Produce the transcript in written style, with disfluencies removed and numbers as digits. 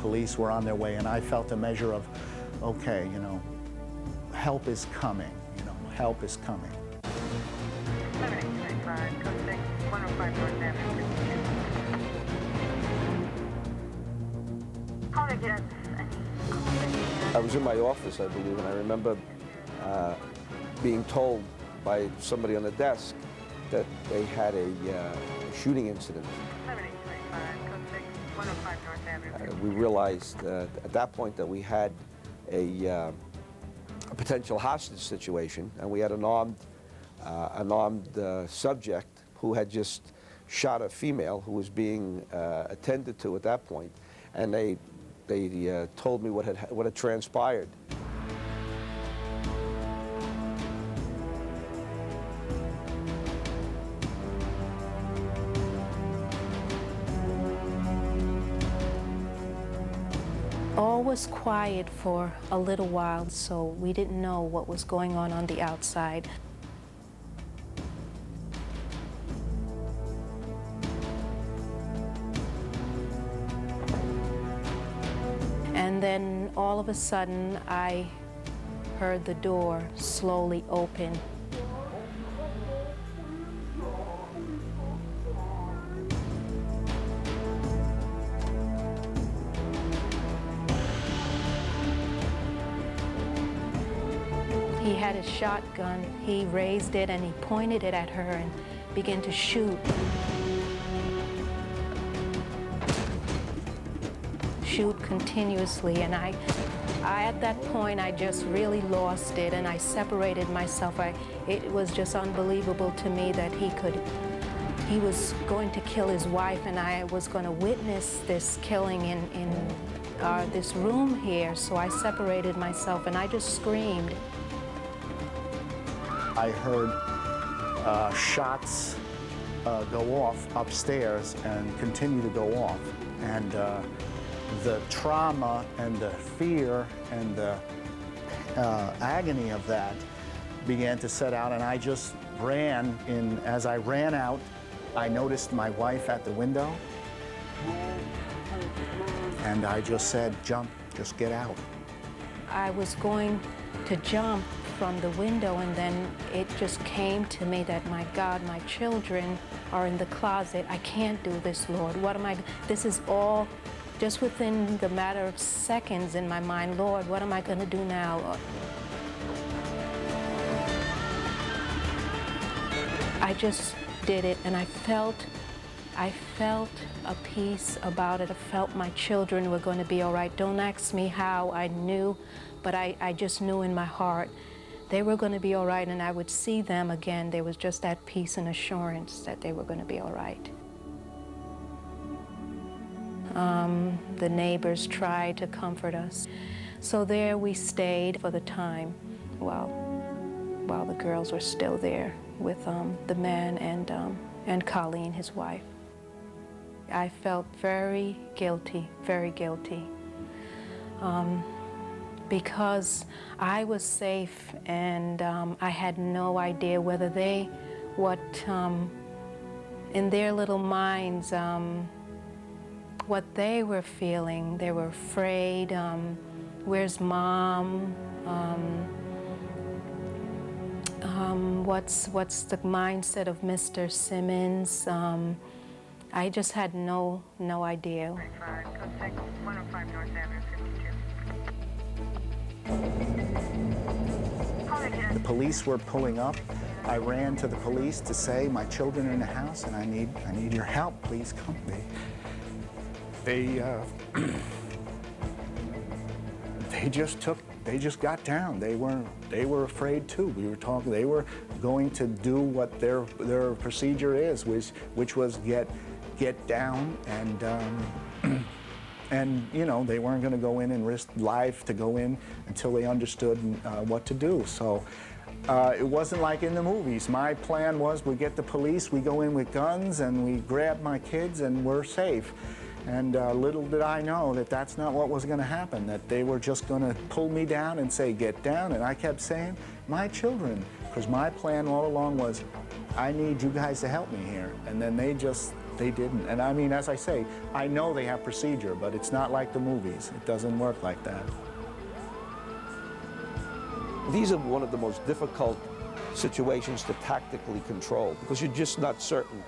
Police were on their way, and I felt a measure of, okay, you know, help is coming, you know, help is coming. 7825, code 6, 105 North Avenue, 52. How did I get I was in my office, I believe, and I remember being told by somebody on the desk that they had a shooting incident. 7825, code 6, 105 North Avenue. We realized at that point that we had a potential hostage situation, and we had an armed subject who had just shot a female who was being attended to at that point, and they told me what had transpired. All was quiet for a little while, so we didn't know what was going on the outside. And then all of a sudden, I heard the door slowly open. He had his shotgun. He raised it and he pointed it at her and began to shoot. Shoot continuously, and I at that point, I just really lost it, and I separated myself. It was just unbelievable to me that he was going to kill his wife, and I was going to witness this killing in this room here. So I separated myself, and I just screamed. I heard shots go off upstairs and continue to go off. And the trauma and the fear and the agony of that began to set out, and I just ran in. As I ran out, I noticed my wife at the window, and I just said, jump, just get out. I was going to jump from the window, and then it just came to me that, my God, my children are in the closet. I can't do this, Lord. What am I? This is all just within the matter of seconds in my mind. Lord, what am I going to do now? I just did it, and I felt a peace about it. I felt my children were going to be all right. Don't ask me how I knew, but I just knew in my heart they were going to be all right, and I would see them again. There was just that peace and assurance that they were going to be all right. The neighbors tried to comfort us. So there we stayed for the time while the girls were still there with the man and Colleen, his wife. I felt very guilty, because I was safe, and I had no idea whether in their little minds, what they were feeling. They were afraid. Where's Mom? What's the mindset of Mr. Simmons? I just had no idea. Code 6, 105 North Avenue, 52. The police were pulling up. I ran to the police to say, my children are in the house, and I need your help. Please come. They just got down. They were afraid too. We were talking. They were going to do what their procedure is, which was get down, and you know, they weren't going to go in and risk life to go in until they understood what to do. So it wasn't like in the movies. My plan was, we get the police, we go in with guns, and we grab my kids, and we're safe. And little did I know that that's not what was going to happen, that they were just going to pull me down and say, get down. And I kept saying, my children, because my plan all along was, I need you guys to help me here. And then they just They didn't. And I mean, as I say, I know they have procedure, but it's not like the movies. It doesn't work like that. These are one of the most difficult situations to tactically control because you're just not certain